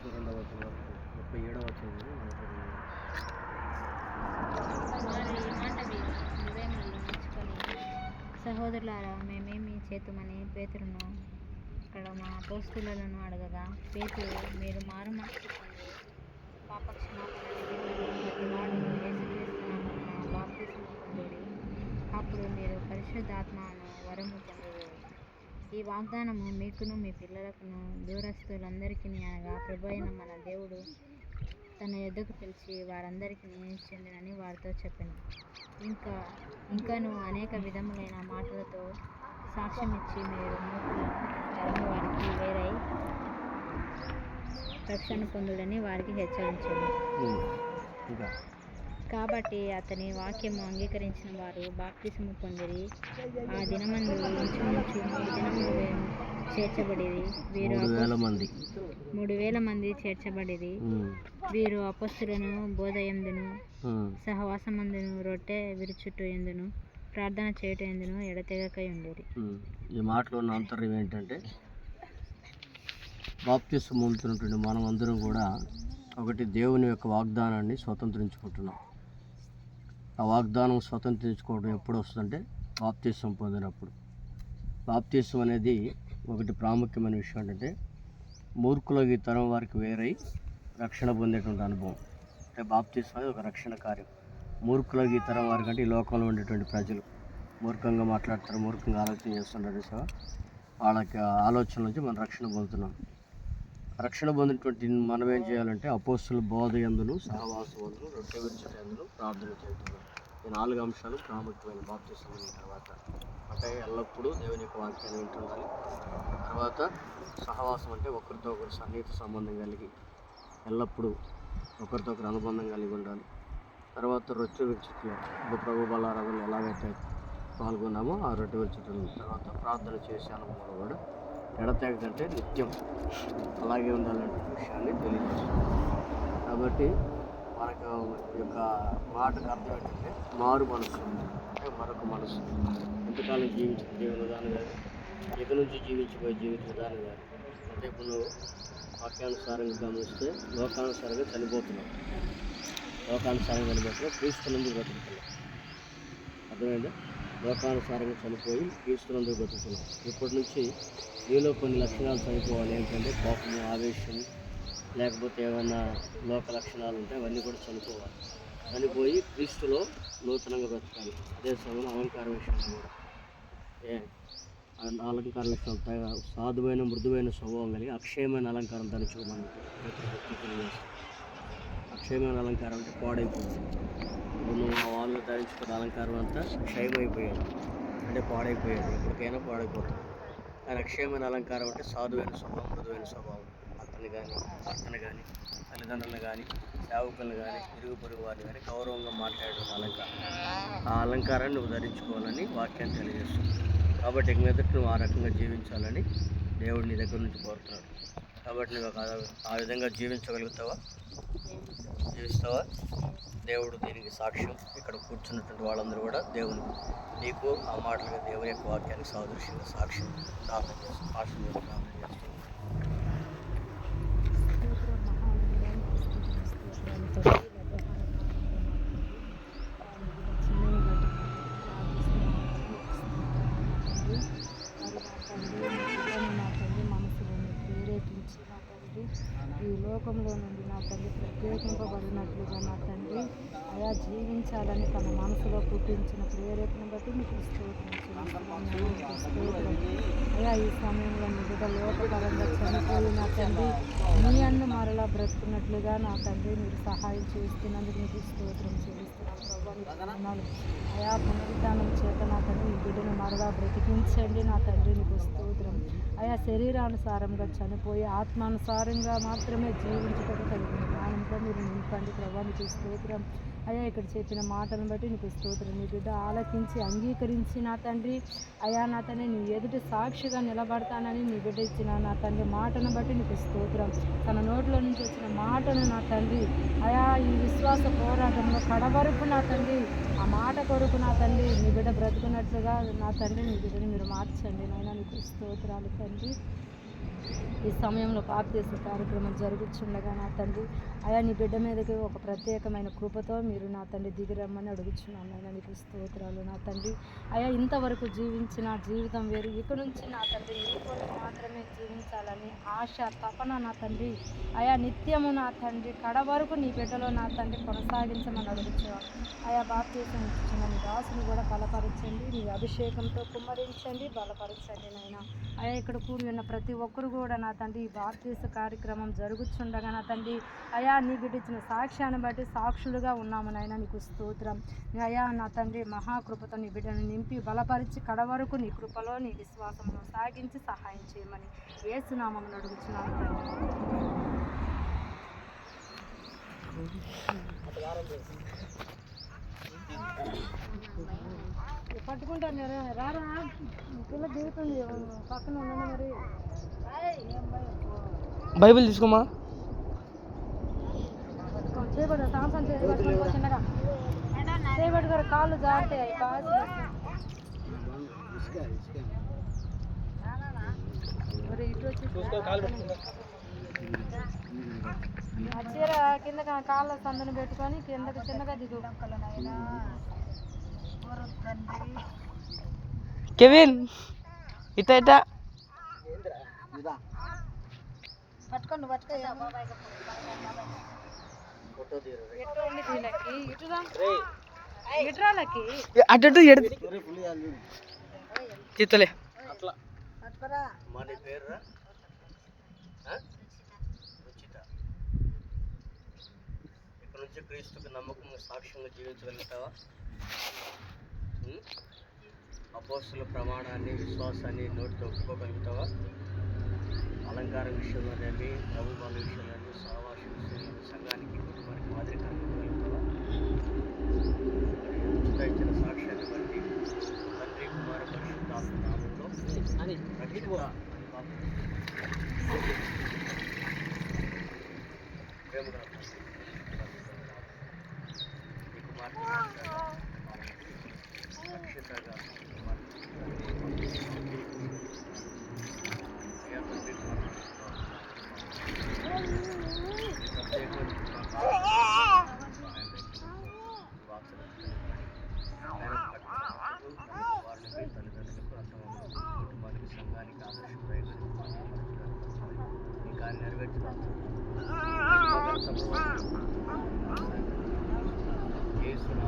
32వ వచనం వరకు 37వ వచనం ఈ మాట హృదయంలో ఉంచుకొని, సహోదరులారా మేమేమి చేతుమని పేతురును అక్కడ మా అపోస్తలులను అడగగా, పేతురు మీరు మారుమనసు పొంది పాపక్షమాపణ నిమిత్తము ప్రతివాడును యేసుక్రీస్తునామమున బాప్తిసము పొందుడి, అప్పుడు మీరు పరిశుద్ధాత్మను వరము పొందుదురు. ఈ వాగ్దానము మీకును మీ పిల్లలకును దూరస్తులందరికీ అనగా ప్రభు అయిన మన దేవుడు తన యొద్దకు పిలిచి వారందరికీ చెందినని వారితో చెప్పెను. ఇంకను అనేక విధములైన మాటలతో సాక్ష్యమిచ్చి మీరు మూర్ఖులను ఈ తరము వారికి వేరై రక్షణ పొందుడని వారికి హెచ్చరించెను. కాబట్టి అతని వాక్యము అంగీకరించిన వారు బాప్తిసము పొందిరి. ఆ దినమందు ఇంచుమించు 3 దినములు చేర్చబడిరి. వీరు 3,000 మంది చేర్చబడిరి. వీరు అపొస్తలులను బోధయందును సహవాసమందును రొట్టె విరుచుట ఎందును ప్రార్థన చేయుట ఎందును ఎడతెగక ఉండేది. ఈ మాటలో ఉన్న అంతర్యం ఏంటంటే, బాప్తిసం పొందుతున్నటువంటి మనం అందరం కూడా ఒకటి దేవుని యొక్క వాగ్దానాన్ని స్వతంత్రించుకుంటున్నాం. ఆ వాగ్దానం స్వతంత్రించుకోవడం ఎప్పుడు వస్తుందంటే బాప్తిసం పొందినప్పుడు. బాప్తిసం అనేది ఒకటి ప్రాముఖ్యమైన విషయం ఏంటంటే, మూర్ఖులకు ఈ తరం వారికి వేరై రక్షణ పొందేటువంటి అనుభవం. అంటే బాప్తిసం అనేది ఒక రక్షణ కార్యం. మూర్ఖులకు ఈ తరం వారి కంటే ఈ లోకంలో ఉండేటువంటి ప్రజలు మూర్ఖంగా మాట్లాడతారు, మూర్ఖంగా ఆలోచన చేస్తుంటారు. సో వాళ్ళకి ఆలోచన నుంచి మనం రక్షణ పొందుతున్నాం. రక్షణ పొందినటువంటి మనం ఏం చేయాలంటే అపోస్తలుల బోధ యందును సహవాసమందును రొట్టె విరుచుట యందును ప్రార్థన చేస్తున్నాం. ఈ 4 అంశాలు ప్రాముఖ్యమైన బాప్తిసం అయిన తర్వాత. అంటే ఎల్లప్పుడూ దేవుని యొక్క వాక్యాన్ని వింటుండాలి. తర్వాత సహవాసం అంటే ఒకరితో ఒకరు సన్నిహిత సంబంధం కలిగి ఎల్లప్పుడూ ఒకరితో ఒకరు అనుబంధం కలిగి ఉండాలి. తర్వాత రొట్టె విరుచుటలో ప్రభు బలారాధనలు ఎలాగైతే పాల్గొన్నామో ఆ రొట్టె విరుచుటలో తర్వాత ప్రార్థన చేసే అనుభవంలో కూడా ఎడతెగకంటే నిత్యం అలాగే ఉండాలనే విషయాన్ని తెలియజేస్తుంది. కాబట్టి మనకు యొక్క మాటకు అర్థం ఏంటంటే మారు మనసు అంటే మరొక మనసు. ఇంతకాలం జీవించిన జీవన విధానం కాదు, ఇక నుంచి జీవించబోయే జీవిత విధానం కాదు. అంటే ఇప్పుడు నువ్వు వాక్యానుసారంగా గమనిస్తే లోకానుసారంగా చనిపోతున్నావు. క్రీస్తునందు బ్రతుకుతున్నావు. అర్థమైందా? లోకానుసారంగా చనిపోయి క్రీస్తునందు బ్రతుకుతున్నావు. ఇప్పటి నుంచి నీలో కొన్ని లక్షణాలు చనిపోవాలి. ఏంటంటే కోపము, ఆవేశం, లేకపోతే ఏమైనా లోక లక్షణాలు ఉంటే అవన్నీ కూడా చనిపోవాలి. చనిపోయి క్రీస్తులో నూతనంగా బ్రతకాలి. అదే సమయంలో అలంకార విషయంలో కూడా అలంకార విషయంలో సాధువైన మృదువైన స్వభావం కలిగి అక్షయమైన అలంకారం ధరించుకోమని తెలియజేస్తాం. అక్షయమైన అలంకారం అంటే పాడైపోయింది. ఇప్పుడు నువ్వు ఆ వాళ్ళు ధరించుకున్న అలంకారం అంతా క్షయమైపోయేది, అంటే పాడైపోయేది, ఎప్పటికైనా పాడైపోతుంది. కానీ అక్షయమైన అలంకారం అంటే సాధువైన స్వభావం, మృదువైన స్వభావం. అతను కానీ భర్తను కానీ తల్లిదండ్రులను కానీ సేవకులను కానీ ఇరుగు పొరుగు వారిని కానీ గౌరవంగా మాట్లాడడం అలంకారం. ఆ అలంకారాన్ని నువ్వు ధరించుకోవాలని వాక్యాన్ని తెలియజేస్తుంది. కాబట్టి ఇక మీదట నువ్వు ఆ రకంగా జీవించాలని దేవుడు నీ దగ్గర నుంచి కోరుతున్నాడు. కాబట్టి నువ్వు ఆ విధంగా జీవించగలుగుతావా? దేవుడు దీనికి సాక్ష్యం. ఇక్కడ కూర్చున్నటువంటి వాళ్ళందరూ కూడా దేవుని నీకు ఆ మాటలుగా దేవుని యొక్క వాక్యానికి సాదృశ్యంగా సాక్ష్యం ప్రార్థన చేస్తున్నాం. ఈ లోకంలో నుండి నా తండ్రి ప్రత్యేకింపబడినట్లుగా నా తండ్రి అయా జీవించాలని తన మనసులో పుట్టించిన ప్రేరేపణ బట్టి మీకు స్తోత్రం. అయా ఈ సమయంలో మీ బిడ్డ లోకపరంగా చనిపోయి నా తండ్రి మీ అన్ను మరలా బ్రతుకున్నట్లుగా నా తండ్రి మీరు సహాయం చేస్తున్నందుకు మీకు స్తోత్రం చెల్లిస్తున్నాను. అయా పునరుద్ధానం చేత నా తండ్రి ఈ బిడ్డను మరలా బ్రతికించండి నా తండ్రి మీకు స్తోత్రం. అయా శరీరానుసారంగా చనిపోయి ఆత్మానుసారంగా మాత్రమే జీవించటకు కలిగిన జ్ఞానంతో మీరు నింపండి ప్రభా, నీకు స్తోత్రం. అయా ఇక్కడ చెప్పిన మాటలను బట్టి నీకు స్తోత్రం. నీ బిడ్డ ఆలకించి అంగీకరించి నా తండ్రి అయా నా తండ్రి నీ ఎదుటి సాక్షిగా నిలబడతానని నీ బిడ్డ ఇచ్చిన నా తండ్రి మాటను బట్టి నీకు స్తోత్రం. తన నోట్లో నుంచి వచ్చిన మాటను నా తండ్రి అయా ఈ విశ్వాస పోరాటంలో కడవరకు నా తండ్రి ఆ మాట కొరకు నా తండ్రి నీ బిడ్డ బ్రతుకున్నట్లుగా నా తండ్రి నీ బిడ్డని మీరు మార్చండి నాయన. నీకు స్తోత్రాలు తండ్రి. ఈ సమయంలో బాప్తీసు కార్యక్రమం జరుగుతుండగా నా తండ్రి అయా నీ బిడ్డ మీదకి ఒక ప్రత్యేకమైన కృపతో మీరు నా తండ్రి దిగి రమ్మని అడుగుచున్నాను నాయన. నీకు స్తోత్రాలు నా తండ్రి. అయా ఇంతవరకు జీవించిన జీవితం వేరు, ఇక నుంచి నా తండ్రి నీ కొరకు మాత్రమే జీవించాలని ఆశ తపన నా తండ్రి అయా నిత్యము నా తండ్రి కడ వరకు నీ బిడ్డలో నా తండ్రి కొనసాగించమని అడుగుచున్నాను. అయా బాప్తీసం ఇచ్చిన నీ దాసుని కూడా బలపరచండి, నీ అభిషేకంతో కుమ్మరించండి, బలపరచండి నాయన. అయా ఇక్కడ కూడి ఉన్న ప్రతి ఒక్కరు కూడా నా తండ్రి ఈ బాప్తీస కార్యక్రమం జరుగుతుండగా నా తండ్రి అయా నీ బిడ్డ ఇచ్చిన సాక్ష్యాన్ని బట్టి సాక్షులుగా ఉన్నాము నాయన. నీకు స్తోత్రం అయా నా తండ్రి. మహాకృపతో నీ బిడ్డను నింపి బలపరిచి కడ వరకు నీ కృపలో నీ విశ్వాసమును సాగించి సహాయం చేయమని యేసునామమున అడుగుచున్నాను పట్టుకుంటాను రారా పిల్ల దిగుతుంది పక్కన ఉన్నాను మరి. బైబిల్ తీసుకోమా. చేయబడ్డా సాంసం చేయబట్టుకో చిన్నగా చేయబట్టుకోరు కాళ్ళు జారుతాయి మరి ఇటు వచ్చి ఆ చీర కింద కాళ్ళ సందును పెట్టుకొని కిందకి చిన్నగా దిగు. కెవిన్ ఇట పట్టుకోండి అటు చిత్తలే ఇక్కడ నుంచి క్రీస్తుకి నమ్మకం సాక్ష్యంగా జీవించగలుగుతావా? అపోస్తుల ప్రమాణాన్ని విశ్వాసాన్ని నోటితో ఒప్పుకోగలుగుతావా? అలంకారం విషయంలో కానీ ప్రభుత్వాల విషయంలో సహవాస విషయంలో సంఘానికి కుటుంబానికి మాదిరిగా కలుగుతావా? ఉచిత ఇచ్చిన సాక్ష్యాన్ని బట్టి తండ్రి కుమార పరిశుద్ధాత్మ నామంలో ప్రేమగా రక్షితగా వారిని తల్లిదండ్రులకు కుటుంబానికి సంఘానికి ఆదర్శప్రాయంగా ఈ కార్యం నెరవేర్చుతాం. తీసుకొని